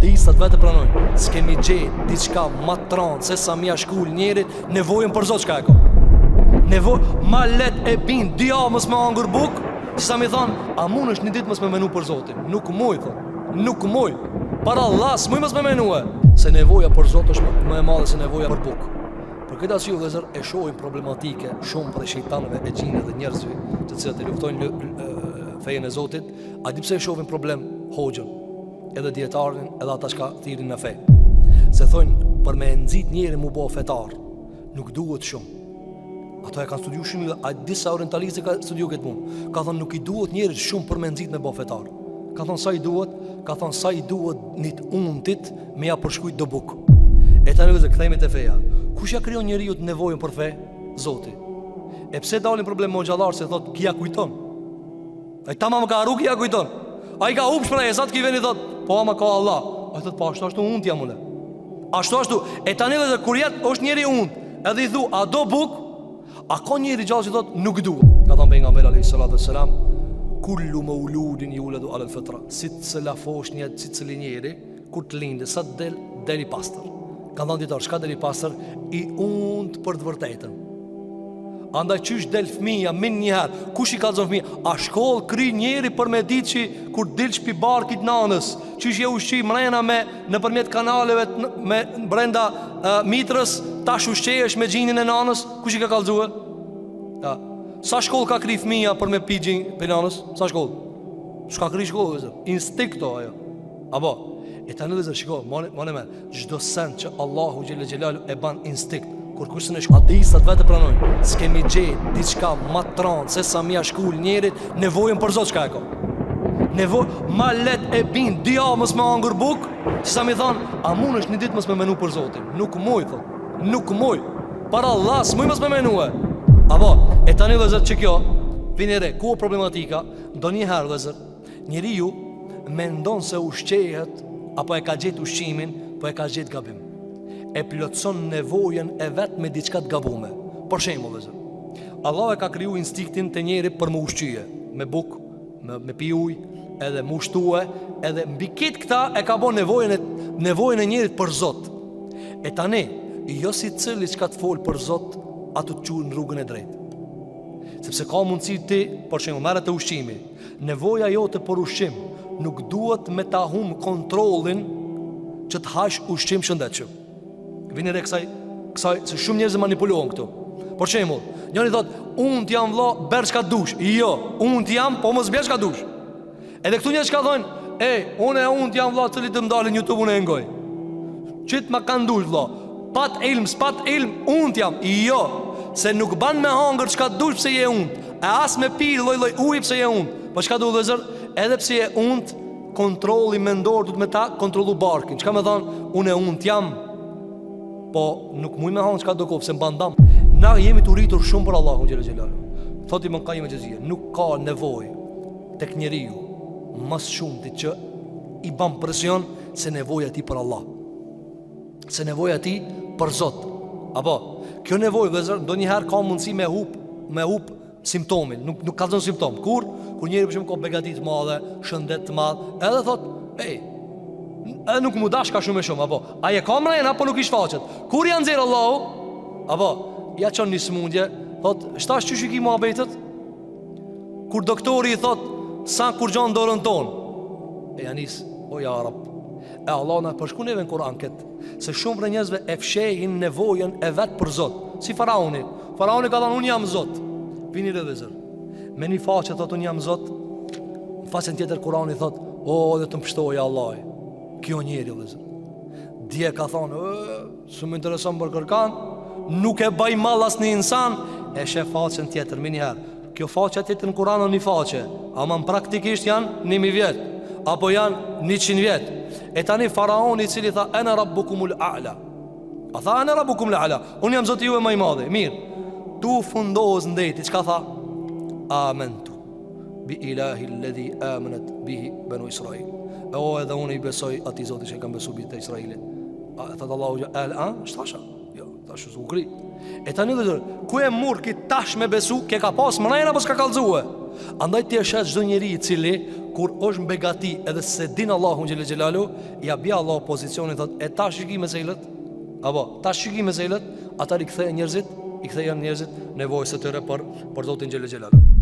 ateistat vetë pranojnë. S'kemi gjetë diçka ma tranë se sa mja shkull njerit nevojën për Zot çka e ka. Ma let e bin dia mos me angur buk, si sa mi thonë, a mun është një ditë mos me menu për Zotin. Nuk muj, thonë, nuk muj. Para Allah, s'muj mos me menue. Se nevoja për Zot është më e madhe se nevoja për buk. Për këtë arsye vëllezër e shohim problematike shumë për shejtanëve e xhinëve dhe njerëzve, të cilët e luftojnë fejen e Zotit. A di pse e shohim problem hoxhën, edhe dietarin, edhe ata që thirrin në fe? Se thonë për me nxit njëri mu bë fetar, nuk duhet shumë. Ato e kanë studiu shumë, a disa orientalistë ka studiu këtë punë. Ka thonë nuk i duhet njerit shumë për me nxit me bë fetar. Ka thonë sa i duhet, ka thonë sa i duhet nit untit me ja përshkujt do buk. E tani vëzë kthehemi te feja. Kush ja krijon njeriu të nevojën për fe? Zoti. E pse dalin problem me xhallar se thot kia kujton? Ai tamam ka haru kia kujton. Ai ka hup shpreh sa të ki veni thot, po ama ka Allah. Ai thot po ashtu unt jam unë. Ashtu. E tani vëzë kur jet është njeri unt, edhe i thu a do buk? A ka njëri gjallë që thot nuk du? Ka thënë pejgamberi alayhis salatu wassalam, kullu mauludin yuladu ala al-fitra. Si cila foshnja, si cili njeri kur të lindë sa del i pastër. Ka thënë ditor, çka del i pastër? I unt për të vërtetën. Andaj qysh del fëmia min njëherë, kush i kallzon fëmia? A shkoll kry njeri për me ditë që kur dilsh pi barkit nanës, qysh je ushqi mrena me nëpërmjet kanaleve me brenda mitrës, tash ushqehesh me xhinin e nanës, kush i ka kallzuar? Ja. Sa shkoll ka kry fëmia për me pi xhin pe nanës? Sa shkoll? Çka kry shkollë vëzë? Instinkto ajo. Apo, e tani vëzë shiko, më çdo send që Allahu xhelel xhelalu e ban instinkt. Kur kushtin e ateistat vetë pranojnë. S'kemi gjetë diçka ma tranë se sa mja shkull njerit nevojën për Zot çka e ka. Ma let e bin dia mos me angur buk, si sa mi thonë, a mun është një ditë mos me menu për Zotin. Nuk muj, thonë, nuk muj. Para Allah, s'muj mos me menue. Apo, e tani vëzër që kjo vini re, ku o problematika? Do njëherë vëzër, njeriu mendon se ushqehet, apo e ka gjetë ushqimin, po e ka gjetë gabim. E plotson nevojën e vetë me diçka të gabume. Për shembull vëzër, Allah e ka kriju instinktin të njeri për më ushqyje, me buk, me pi ujë, edhe më ushtue, edhe mbi këtë këta e ka bo nevojën e njerit për Zot. E tani, jo si cili që ka të folë për Zot, ato të qurë në rrugën e drejtë. Sepse ka mundësi ti, për shembull, merret të ushqimi, nevoja jote për ushqim nuk duhet me ta hum kontrollin që të hash ushqim shëndetshëm. Vini re kësaj se shumë njerëz manipulohen këtu. Për shembull, njëri thot, unë t'jam vlla, ber çka dush. Jo, unë t'jam, po mos bjer çka dush. Edhe këtu njerëz ka thonë, unë t'jam vlla, cili të më dalin YouTube-un e ngoj. Çit ma kanë dush vlla. Pat ilm, unë t'jam. Jo, se nuk ban me hangër çka dush pse je unë. E as me pi lloj ujë pse je unë. Po çka do vëzër, edhe pse je unë, kontrolli mendor duhet me ta kontrollu barkin. Çka më thon, unë t'jam. Po nuk muj me hanë qka do kopë, se mbandam. Na jemi të rritur shumë për Allahu xhelel xhelalu. Thot Ibn Qayyim el-Jawziyja, nuk ka nevojë tek njeriu mas shumë ti që i ban presion se nevoja ti për Allah, se nevoja ti për Zot. Apo, kjo nevojë vëzër, do njëherë ka mundësi me hup simptomin. Nuk ka zonë simptom. Kur njeri për shumë ka begatit madhe, shëndet madhe, edhe thot, edhe nuk mu dash ka shumë e shumë. Apo, aje ka mrejnë, apo nuk i shfaqet. Kur janë zirë Allahu, apo, ja qënë një smundje, thot, shtash që shiki mua betet? Kur doktori i thot, sa kur gjanë dorën tonë, e janis, o ja Arab, e Allah në përshku neve në Kur'an këtë, se shumë për njëzve e fshehin nevojën e vetë për Zot. Si Faraoni ka thonë, unë jam Zot. Vini dhe dhe zër, me një faqe thot, unë jam Zot. Në faqen tjetër Kur'ani thot, o dhe të më pështoja Allah. Kjo njeri dhe zër, dje ka thonë, së më intereson për kërkan, nuk e baj malas një insan. E shef faqen tjetër, me njëherë, kjo faqe tjetër në Kur'an në një faqe, ama në praktikisht janë 1000 vjet, apo janë 100 vjet. E tani Faraoni cili tha, ena rabbukumul a'la. A tha, ena rabbukumul a'la, unë jam Zoti juve më i madhi. Mirë, tu fundohës në deti, qka tha? Amentu bi ilahi alladhi amanat bihi banu Israil. Edhe unë i besoj ati Zoti që i kam besu bitë të Israilit. Thëtë Allahu shtasha? Jo, tash u kri. E tani dhe zërë, ku e murë ki tash me besu, ke ka pas mrejna, po s'ka kalzue. Andaj ti e shetë gjdo njeri i cili, kur është mbegati edhe se din Allahu xhelel xhelalu, ja bja Allah pozicionin, thot, e ta shiki me zelët, apo ta shiki me zelët, ata i kthejnë njerëzit nevojës së tyre për Zotin xhelel xhelalu.